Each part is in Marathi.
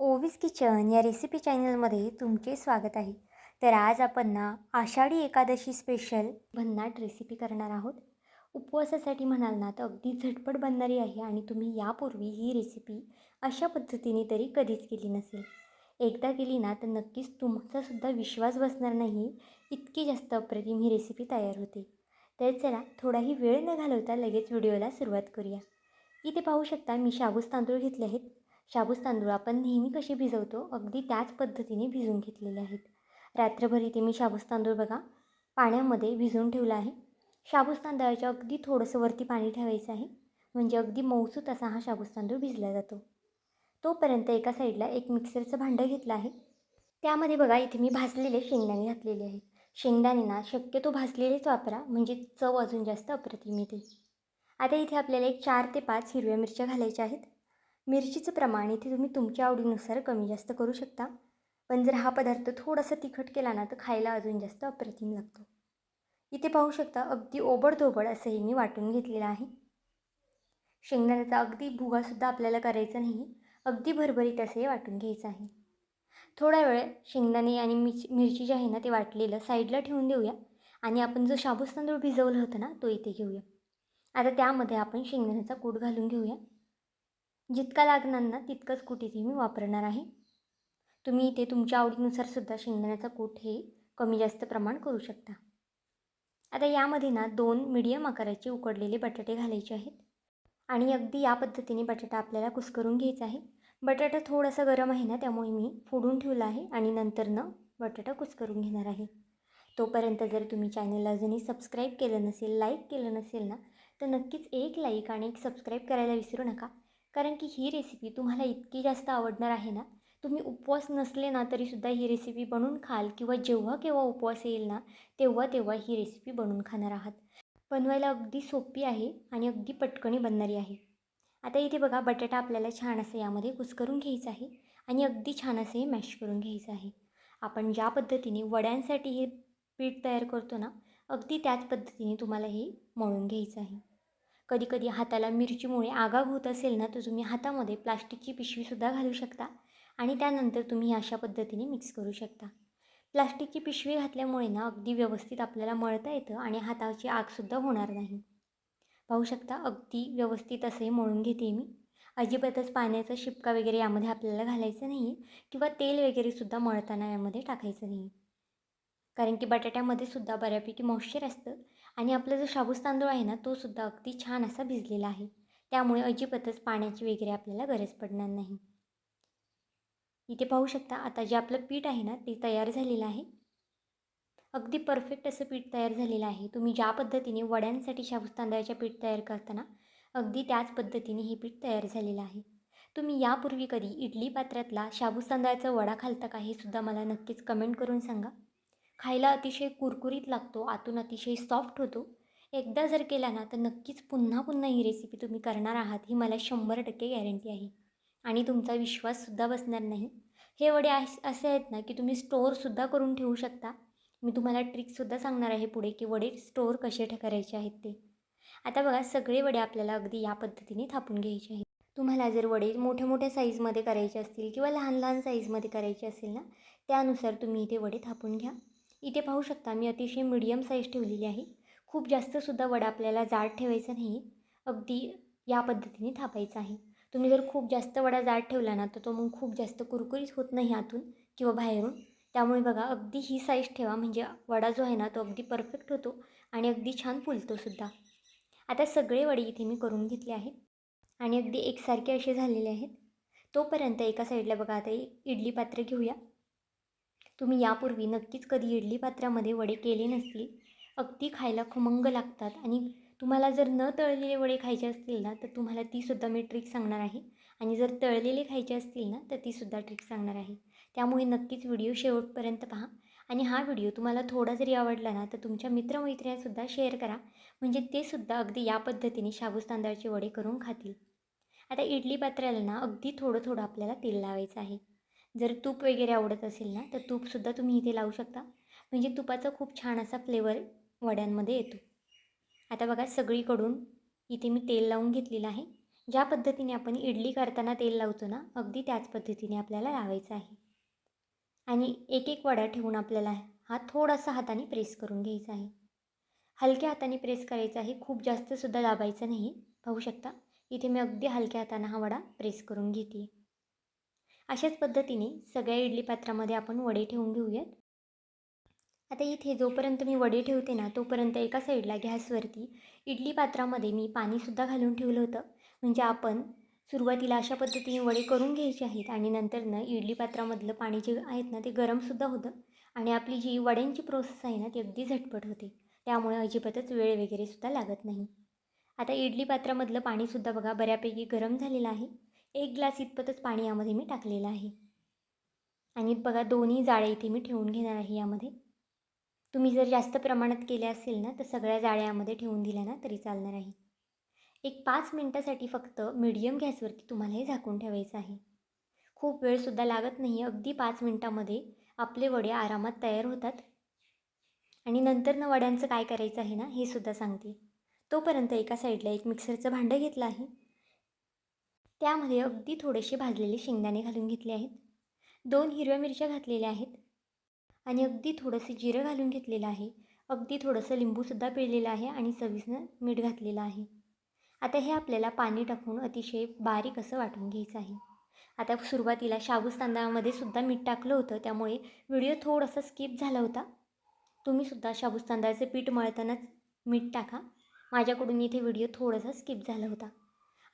ओवीज किचन या रेसिपी चॅनलमध्ये तुमचे स्वागत आहे. तर आज आपण आषाढी एकादशी स्पेशल भन्नाट रेसिपी करणार आहोत. उपवासासाठी म्हणाल ना तर अगदी झटपट बनणारी आहे आणि तुम्ही यापूर्वी ही रेसिपी अशा पद्धतीने तरी कधीच केली नसेल. एकदा केली ना तर नक्कीच तुमचासुद्धा विश्वास बसणार नाही, इतकी जास्त अप्रतिम ही रेसिपी तयार होते. तर चला थोडाही वेळ न घालवता लगेच व्हिडिओला सुरुवात करूया. इथे पाहू शकता मी शाबूस तांदूळ घेतले आहेत. शाबूस तांदूळ आपण नेहमी कसे भिजवतो अगदी त्याच पद्धतीने भिजवून घेतलेले आहेत. रात्रभर इथे मी शाबूस तांदूळ बघा पाण्यामध्ये भिजवून ठेवला आहे. शाबूस तांदळाच्या अगदी थोडंसं वरती पाणी ठेवायचं आहे, म्हणजे अगदी मऊसूत असा हा शाबूस तांदूळ भिजला जातो. तोपर्यंत एका साईडला एक मिक्सरचं भांडं घेतलं आहे. त्यामध्ये बघा इथे मी भाजलेले शेंगदाणे घातलेले आहेत. शेंगदाणे ना शक्यतो भाजलेलेच वापरा, म्हणजे चव अजून जास्त अप्रतिम येते. आता इथे आपल्याला एक 4 ते 5 हिरव्या मिरच्या घालायच्या आहेत. मिरचीचं प्रमाण इथे तुम्ही तुमच्या आवडीनुसार कमी जास्त करू शकता. पण जर हा पदार्थ थोडासा तिखट केला ना तर खायला अजून जास्त अप्रतिम लागतो. इथे पाहू शकता अगदी ओबडधोबड असं हे मी वाटून घेतलेलं आहे. शेंगदाण्याचा अगदी भुगासुद्धा आपल्याला करायचा नाही, अगदी भरभरीत असं हे वाटून घ्यायचं आहे. थोडा वेळ शेंगदाणे आणि मिरची जे आहे ना ते वाटलेलं साईडला ठेवून देऊया आणि आपण जो शाबूस तांदूळ भिजवलं होतं ना तो इथे घेऊया. आता त्यामध्ये आपण शेंगदाण्याचा कूट घालून घेऊया. जितका लागणार ना तितकंच कूट इथे मी वापरणार आहे. तुम्ही इथे तुमच्या आवडीनुसार सुद्धा शेंगदाण्याचा कूट हे कमी जास्त प्रमाण करू शकता. आता यामध्ये ना 2 मीडियम आकाराचे उकडलेले बटाटे घालायचे आहेत आणि अगदी या पद्धतीने बटाटा आपल्याला कुस्करून घ्यायचा आहे. बटाटा थोडासा गरम आहे ना त्यामुळे मी फोडून ठेवला आहे आणि नंतरनं बटाटा कुस्करून घेणार आहे. तोपर्यंत जर तुम्ही चॅनलला अजूनही सबस्क्राईब केलं नसेल, लाईक केलं नसेल ना तर नक्कीच एक लाईक आणि एक सबस्क्राईब करायला विसरू नका. कारण की ही रेसिपी तुम्हाला इतकी जास्त आवडणार आहे ना, तुम्ही उपवास नसले ना तरीसुद्धा ही रेसिपी बनवून खाल किंवा जेव्हा केव्हा उपवास येईल ना तेव्हा तेव्हा ही रेसिपी बनवून खाणार आहात. बनवायला अगदी सोपी आहे आणि अगदी पटकनी बनणारी आहे. आता इथे बघा बटाटा आपल्याला छान असं यामध्ये कुस्करून घ्यायचं आहे आणि अगदी छान असं हे मॅश करून घ्यायचं आहे. आपण ज्या पद्धतीने वड्यांसाठी हे पीठ तयार करतो ना अगदी त्याच पद्धतीने तुम्हाला हे मळून घ्यायचं आहे. कधीकधी हाताला मिरचीमुळे आगाग होत असेल ना तर तुम्ही हातामध्ये प्लास्टिकची पिशवीसुद्धा घालू शकता आणि त्यानंतर तुम्ही अशा पद्धतीने मिक्स करू शकता. प्लास्टिकची पिशवी घातल्यामुळे ना अगदी व्यवस्थित आपल्याला मळता येतं आणि हाताची आगसुद्धा होणार नाही. पाहू शकता अगदी व्यवस्थित असे मळून घेते मी. अजिबातच पाण्याचा शिपका वगैरे यामध्ये आपल्याला घालायचं नाही आहे किंवा तेल वगैरेसुद्धा मळताना यामध्ये टाकायचं नाही. कारण की बटाट्यामध्ये सुद्धा बऱ्यापैकी मॉइश्चर असतं आणि आपला जो शाबूस तांदूळ आहे ना तो सुद्धा अगदी छान असा भिजलेला आहे. त्यामुळे अजिबातच पाण्याची वगैरे आपल्याला गरज पडणार नाही. इथे पाहू शकता आता जे आपलं पीठ आहे ना ते तयार झालेलं आहे. अगदी परफेक्ट असं पीठ तयार झालेलं आहे. तुम्ही ज्या पद्धतीने वड्यांसाठी शाबूस तांदळाचे पीठ तयार करताना अगदी त्याच पद्धतीने हे पीठ तयार झालेलं आहे. तुम्ही यापूर्वी कधी इडली पात्रातला शाबूस तांदळाचा वडा खालता का हे सुद्धा मला नक्कीच कमेंट करून सांगा. खायला अतिशय कुरकुरीत लागतो, आतून अतिशय सॉफ्ट होतो. एकदा जर केला ना तर नक्कीच पुन्हा पुन्हा ही रेसिपी तुम्ही करणार आहात ही मला 100% गॅरंटी आहे आणि तुमचा विश्वाससुद्धा बसणार नाही. हे वडे असे आहेत ना की तुम्ही स्टोअरसुद्धा करून ठेवू शकता. मी तुम्हाला ट्रिकसुद्धा सांगणार आहे पुढे की वडे स्टोअर कसे करायचे आहेत ते. आता बघा सगळे वडे आपल्याला अगदी या पद्धतीने थापून घ्यायचे आहेत. तुम्हाला जर वडे मोठ्या मोठ्या साईजमध्ये करायचे असतील किंवा लहान लहान साईजमध्ये करायचे असेल ना त्यानुसार तुम्ही इथे वडे थापून घ्या. इथे पाहू शकता मी अतिशय मीडियम साईज ठेवलेली आहे. खूप जास्तसुद्धा वडा आपल्याला जाड ठेवायचा नाही, अगदी या पद्धतीने थापायचा आहे. तुम्ही जर खूप जास्त वडा जाड ठेवला ना तर तो मग खूप जास्त कुरकुरीत होत नाही आतून किंवा बाहेरून. त्यामुळे बघा अगदी ही साईज ठेवा, म्हणजे वडा जो आहे ना तो अगदी परफेक्ट होतो आणि अगदी छान फुलतोसुद्धा. आता सगळे वडे इथे मी करून घेतले आहेत आणि अगदी एकसारखे असे झालेले आहेत. तोपर्यंत एका साईडला बघा आता इडली पात्र घेऊया. तुम्ही यापूर्वी नक्कीच कधी इडली पात्रामध्ये वडे केले नसतील. अगदी खायला खमंग लागतात आणि तुम्हाला जर न तळलेले वडे खायचे असतील ना तर तुम्हाला तीसुद्धा मी ट्रिक सांगणार आहे आणि जर तळलेले खायचे असतील ना तर तीसुद्धा ट्रिक सांगणार आहे. त्यामुळे नक्कीच व्हिडिओ शेवटपर्यंत पहा आणि हा व्हिडिओ तुम्हाला थोडा जरी आवडला ना तर तुमच्या मित्रमैत्रिणींसुद्धा शेअर करा, म्हणजे ते सुद्धा अगदी या पद्धतीने शाबूस तांदळाचे वडे करून खातील. आता इडली पात्राला ना अगदी थोडं थोडं आपल्याला तेल लावायचं आहे. जर तूप वगैरे आवडत असेल ना तर तूपसुद्धा तुम्ही इथे लावू शकता, म्हणजे तुपाचा खूप छान असा फ्लेवर वड्यांमध्ये येतो. आता बघा सगळीकडून इथे मी तेल लावून घेतलेलं आहे ज्या पद्धतीने आपण इडली करताना तेल लावतो ना, अगदी त्याच पद्धतीने आपल्याला लावायचं आहे. आणि एक एक वडा ठेवून आपल्याला हा थोडासा हाताने प्रेस करून घ्यायचा आहे. हलक्या हाताने प्रेस करायचा आहे, खूप जास्तसुद्धा दाबायचं नाही. पाहू शकता इथे मी अगदी हलक्या हाताने हा वडा प्रेस करून घेते. अशाच पद्धतीने सगळ्या इडली पात्रामध्ये आपण वडे ठेवून घेऊयात. आता इथे जोपर्यंत मी वडे ठेवते ना, तोपर्यंत एका साईडला गॅसवरती इडली पात्रामध्ये मी पाणीसुद्धा घालून ठेवलं होतं. म्हणजे आपण सुरुवातीला अशा पद्धतीने वडे करून घ्यायचे आहेत आणि नंतरनं इडली पात्रामधलं पाणी जे आहेत ना, ते गरमसुद्धा होतं आणि आपली जी वड्यांची प्रोसेस आहे ना, ती अगदी झटपट होते. त्यामुळे अजिबातच वेळ वगैरेसुद्धा लागत नाही. आता इडली पात्रामधलं पाणीसुद्धा बघा बऱ्यापैकी गरम झालेलं आहे. 1 ग्लास इतपतच पाणी यामध्ये मी टाकलेलं आहे. आणि बघा दोन्ही जाळे इथे मी ठेवून घेणार आहे यामध्ये. तुम्ही जर जास्त प्रमाणात केले असेल ना, तर सगळ्या जाळ्या यामध्ये ठेवून दिल्या ना तरी चालणार आहे. एक 5 मिनटासाठी फक्त मीडियम गॅसवरती तुम्हाला हे झाकून ठेवायचं आहे. खूप वेळसुद्धा लागत नाही. अगदी 5 मिनटामध्ये आपले वडे आरामात तयार होतात. आणि नंतर वड्यांचं काय करायचं आहे ना, हे सुद्धा सांगते. तोपर्यंत एका साईडला एक मिक्सरचं भांडं घेतलं आहे. त्यामध्ये अगदी थोडेसे भाजलेले शेंगदाणे घालून घेतले आहेत. 2 हिरव्या मिरच्या घातलेल्या आहेत आणि अगदी थोडंसं जिरं घालून घेतलेलं आहे. अगदी थोडंसं लिंबूसुद्धा पिळलेलं आहे आणि चवीनं मीठ घातलेलं आहे. आता हे आपल्याला पाणी टाकून अतिशय बारीक असं वाटून घ्यायचं आहे. आता सुरुवातीला शाबूत तांदळामध्ये सुद्धा मीठ टाकलं होतं, त्यामुळे व्हिडिओ थोडासा स्किप झाला होता. तुम्हीसुद्धा शाबूत तांदळाचे पीठ मळतानाच मीठ टाका. माझ्याकडून इथे व्हिडिओ थोडासा स्किप झाला होता.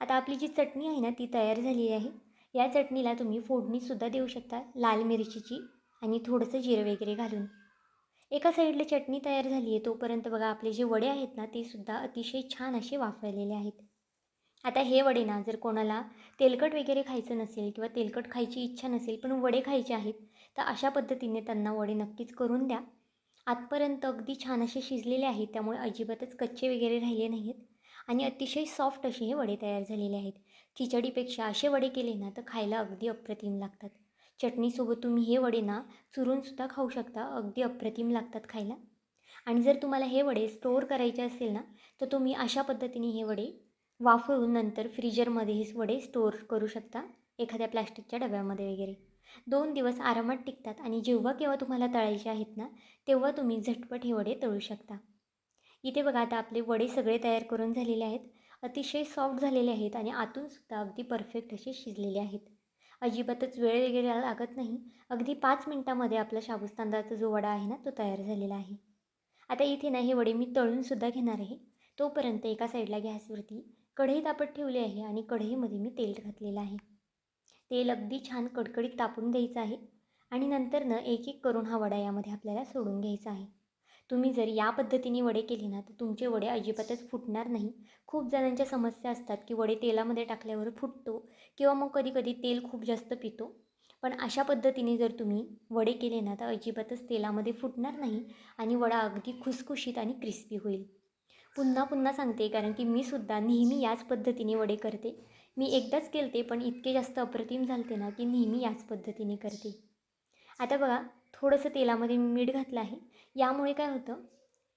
आता आपली जी चटणी आहे ना, ती तयार झालेली आहे. या चटणीला तुम्ही फोडणीसुद्धा देऊ शकता लाल मिरचीची आणि थोडंसं जिरं वगैरे घालून. एका साईडला चटणी तयार झाली आहे, तोपर्यंत बघा आपले जे वडे आहेत ना, ते सुद्धा अतिशय छान असे वाफलेले आहेत. आता हे वडे ना, जर कोणाला तेलकट वगैरे खायचं नसेल किंवा तेलकट खायची इच्छा नसेल पण वडे खायचे आहेत, तर अशा पद्धतीने त्यांना वडे नक्कीच करून द्या. आतपर्यंत अगदी छान असे शिजलेले आहेत, त्यामुळे अजिबातच कच्चे वगैरे राहिले नाही आहेत आणि अतिशय सॉफ्ट असे हे वडे तयार झालेले आहेत. खिचडीपेक्षा असे वडे केले ना, तर खायला अगदी अप्रतिम लागतात. चटणीसोबत तुम्ही हे वडे ना चुरूनसुद्धा खाऊ शकता. अगदी अप्रतिम लागतात खायला. आणि जर तुम्हाला हे वडे स्टोअर करायचे असेल ना, तर तुम्ही अशा पद्धतीने हे वडे वाफळून नंतर फ्रीजरमध्ये हे वडे स्टोअर करू शकता एखाद्या प्लॅस्टिकच्या डब्यामध्ये वगैरे. 2 दिवस आरामात टिकतात आणि जेव्हा केव्हा तुम्हाला तळायचे आहेत ना, तेव्हा तुम्ही झटपट हे वडे तळू शकता. इथे बघा आता आपले वडे सगळे तयार करून झालेले आहेत. अतिशय सॉफ्ट झालेले आहेत आणि आतूनसुद्धा अगदी परफेक्ट असे शिजलेले आहेत. अजिबातच वेळ वगैरे लागत नाही. अगदी 5 मिनटामध्ये आपला शाबूत तांदळाचा जो वडा आहे ना, तो तयार झालेला आहे. आता इथे ना हे वडे मी तळूनसुद्धा घेणार आहे. तोपर्यंत एका साईडला गॅसवरती कढई तापत ठेवली आहे आणि कढईमध्ये मी तेल घातलेलं आहे. तेल अगदी छान कडकडीत तापून द्यायचं आहे आणि नंतरनं एक एक करून हा वडा यामध्ये आपल्याला सोडून घ्यायचा आहे. तुम्ही जर या पद्धतीने वडे केले ना, तर तुमचे वडे अजिबातच फुटणार नाही. खूप जणांच्या समस्या असतात की वडे तेलामध्ये टाकल्यावर फुटतो किंवा मग कधी-कधी तेल खूप जास्त पितो. पण अशा पद्धतीने जर तुम्ही वडे केले ना, तर अजिबातच तेलामध्ये फुटणार नाही आणि वडा अगदी खुसखुशीत आणि क्रिस्पी होईल. पुन्हा पुन्हा सांगते कारण की मी सुद्धा नेहमी याच पद्धतीने वडे करते. मी एकदाच केलते पण इतके जास्त अप्रतिम झालते ना, की नेहमी याच पद्धतीने करते. आता बघा थोडंसं तेलामध्ये मी मीठ घातलं आहे. यामुळे काय होतं,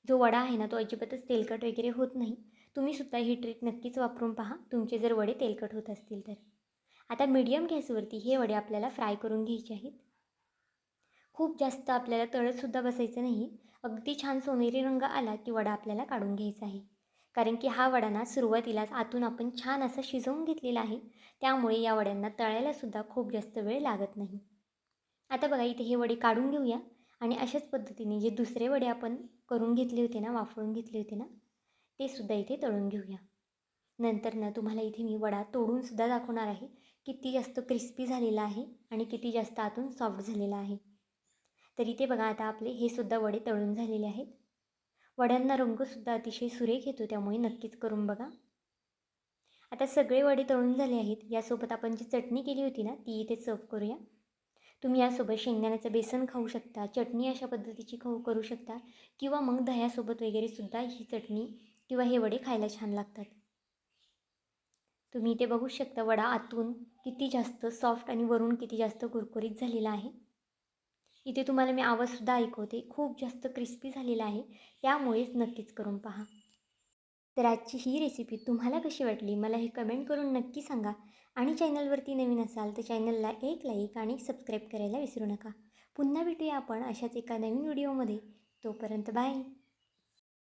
जो वडा आहे ना, तो अजिबातच तेलकट वगैरे होत नाही. तुम्हीसुद्धा ही ट्रिक नक्कीच वापरून पहा, तुमचे जर वडे तेलकट होत असतील तर. आता मीडियम गॅसवरती हे वडे आपल्याला फ्राय करून घ्यायचे आहेत. खूप जास्त आपल्याला तळतसुद्धा बसायचं नाही. अगदी छान सोनेरी रंग आला की वडा आपल्याला काढून घ्यायचा आहे. कारण की हा वडा ना सुरुवातीलाच आतून आपण छान असा शिजवून घेतलेला आहे. त्यामुळे या वड्यांना तळायलासुद्धा खूप जास्त वेळ लागत नाही. आता बघा इथे हे वडे काढून घेऊया आणि अशाच पद्धतीने जे दुसरे वडे आपण करून घेतले होते ना, वाफळून घेतले होते ना, ते सुद्धा इथे तळून घेऊया. नंतर ना तुम्हाला इथे मी वडा तोडूनसुद्धा दाखवणार आहे. किती जास्त क्रिस्पी झालेला आहे आणि किती जास्त आतून सॉफ्ट झालेला आहे. तर इथे बघा आता आपले हे सुद्धा वडे तळून झालेले आहेत. वड्यांना रंगसुद्धा अतिशय सुरेख येतो, त्यामुळे नक्कीच करून बघा. आता सगळे वडे तळून झाले आहेत. यासोबत आपण जी चटणी केली होती ना, ती इथे सर्व्ह करूया. तुम्ही यासोबत शेंगदाण्याचं बेसन खाऊ शकता, चटणी अशा पद्धतीची करू शकता किंवा मग दह्यासोबत वगैरेसुद्धा ही चटणी किंवा हे वडे खायला छान लागतात. तुम्ही इथे बघू शकता वडा आतून किती जास्त सॉफ्ट आणि वरून किती जास्त कुरकुरीत झालेला आहे. इथे तुम्हाला मी आवाजसुद्धा ऐकवते. खूप जास्त क्रिस्पी झालेला आहे. त्यामुळेच नक्कीच करून पहा. तर आजची ही रेसिपी तुम्हाला कशी वाटली मला हे कमेंट करून नक्की सांगा. आणि चॅनलवरती नवीन असाल तर चॅनलला एक लाईक आणि सबस्क्राईब करायला विसरू नका. पुन्हा भेटूया आपण अशाच एका नवीन व्हिडिओमध्ये. तोपर्यंत बाय.